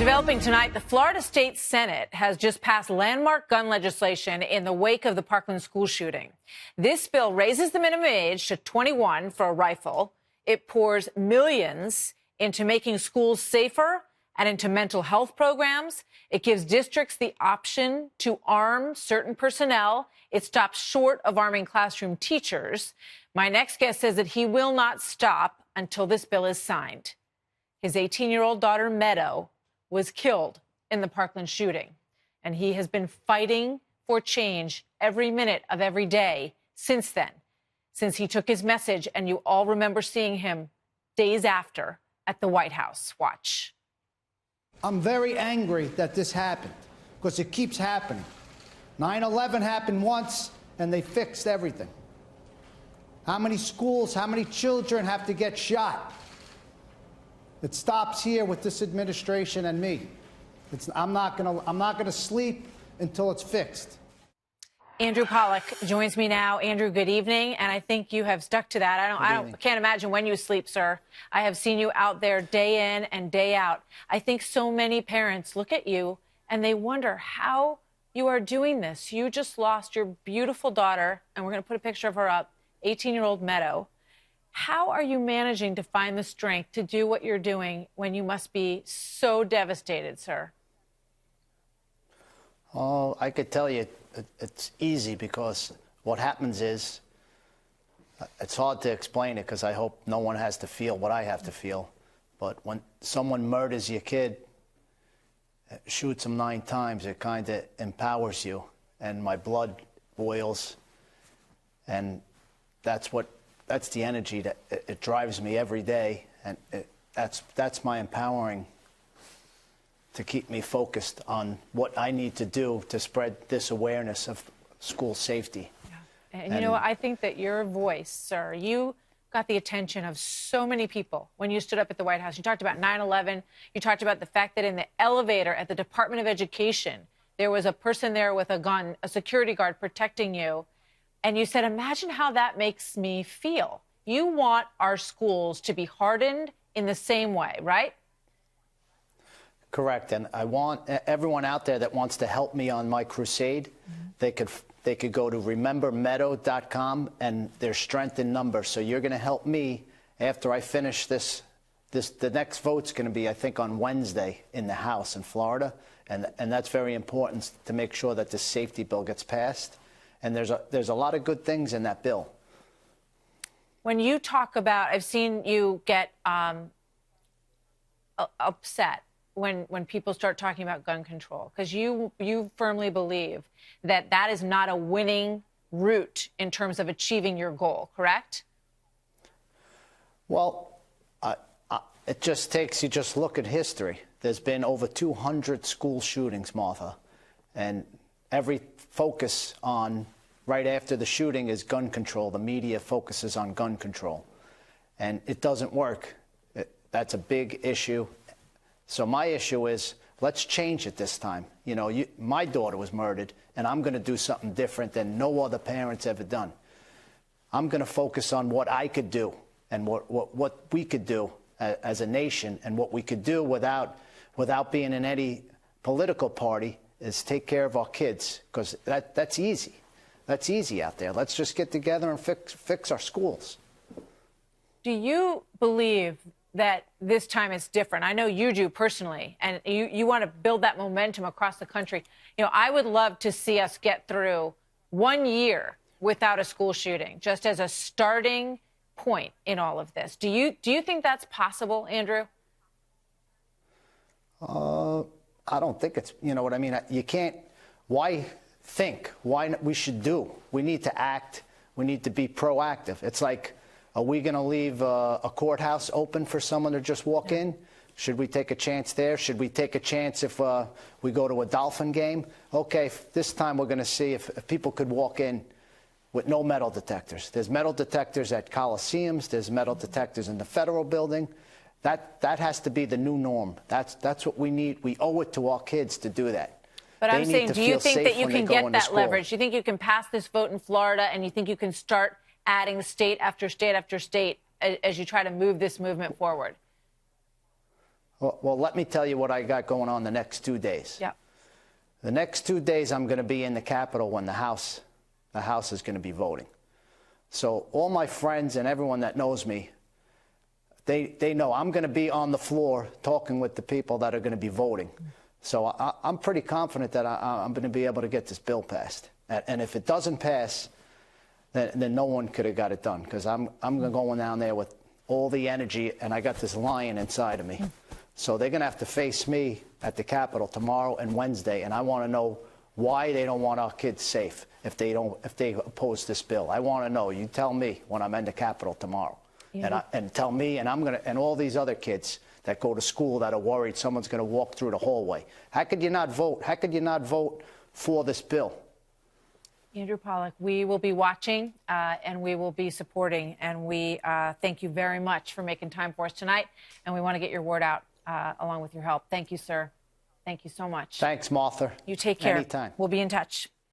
Developing tonight, the Florida State Senate has just passed landmark gun legislation in the wake of the Parkland school shooting. This bill raises the minimum age to 21 for a rifle. It pours millions into making schools safer and into mental health programs. It gives districts the option to arm certain personnel. It stops short of arming classroom teachers. My next guest says that he will not stop until this bill is signed. His 18-year-old daughter, Meadow, was killed in the Parkland shooting, and he has been fighting for change every minute of every day since then, since he took his message, and you all remember seeing him days after at the White House. Watch. I'm very angry that this happened, because it keeps happening. 9/11 happened once, and they fixed everything. How many schools, how many children have to get shot? It stops here with this administration and me. I'm not gonna sleep until it's fixed. Andrew Pollack joins me now. Andrew, good evening, and I think you have stuck to that. I can't imagine when you sleep, sir. I have seen you out there day in and day out. I think so many parents look at you and they wonder how you are doing this. You just lost your beautiful daughter, and we're going to put a picture of her up, 18-year-old Meadow. How are you managing to find the strength to do what you're doing when you must be so devastated, sir? Oh, I could tell you it's easy, because what happens is, it's hard to explain it because I hope no one has to feel what I have to feel. But when someone murders your kid, shoots him 9 times, it kind of empowers you. And my blood boils. And that's the energy that it drives me every day. And that's my empowering to keep me focused on what I need to do to spread this awareness of school safety. Yeah. And you know what? I think that your voice, sir, you got the attention of so many people when you stood up at the White House. You talked about 9/11. You talked about the fact that in the elevator at the Department of Education, there was a person there with a gun, a security guard protecting you. And you said, imagine how that makes me feel. You want our schools to be hardened in the same way, right? Correct. And I want everyone out there that wants to help me on my crusade, they could go to remembermeadow.com, and there's strength in numbers. So you're going to help me after I finish this. The next vote's going to be, I think, on Wednesday in the House in Florida. And that's very important to make sure that this safety bill gets passed. And there's a lot of good things in that bill. When you talk about, I've seen you get upset when people start talking about gun control, because you firmly believe that that is not a winning route in terms of achieving your goal, correct? Well, it just takes, you just look at history. There's been over 200 school shootings, Martha, and every focus on right after the shooting is gun control. The media focuses on gun control, and it doesn't work. That's a big issue. So my issue is, let's change it this time. You know, my daughter was murdered, and I'm going to do something different than no other parent's ever done. I'm going to focus on what I could do and what we could do as a nation, and what we could do without being in any political party is take care of our kids, because that's easy. That's easy out there. Let's just get together and fix our schools. Do you believe that this time it's different? I know you do personally, and you want to build that momentum across the country. You know, I would love to see us get through 1 year without a school shooting, just as a starting point in all of this. Do you think that's possible, Andrew? I don't think it's, you know what I mean? You can't, why think? Why we should do? We need to act. We need to be proactive. It's like, are we going to leave a courthouse open for someone to just walk in? Should we take a chance there? Should we take a chance if we go to a Dolphin game? Okay, this time we're going to see if people could walk in with no metal detectors. There's metal detectors at Coliseums. There's metal detectors in the federal building. That has to be the new norm. That's what we need. We owe it to our kids to do that. But I'm saying, do you think that you can get that leverage? Do you think you can pass this vote in Florida, and you think you can start adding state after state after state as you try to move this movement forward? Well, let me tell you what I got going on the next 2 days. Yeah. The next 2 days, I'm going to be in the Capitol when the House is going to be voting. So all my friends and everyone that knows me, they know I'm going to be on the floor talking with the people that are going to be voting. So I'm pretty confident that I'm going to be able to get this bill passed. And if it doesn't pass, then no one could have got it done, because I'm going down there with all the energy, and I got this lion inside of me. So they're going to have to face me at the Capitol tomorrow and Wednesday, and I want to know why they don't want our kids safe if they oppose this bill. I want to know. You tell me when I'm in the Capitol tomorrow, and tell me, and all these other kids that go to school that are worried someone's going to walk through the hallway. How could you not vote? How could you not vote for this bill? Andrew Pollack, we will be watching and we will be supporting, and we thank you very much for making time for us tonight, and we want to get your word out along with your help. Thank you, sir. Thank you so much. Thanks, Martha. You take care. Anytime. We'll be in touch.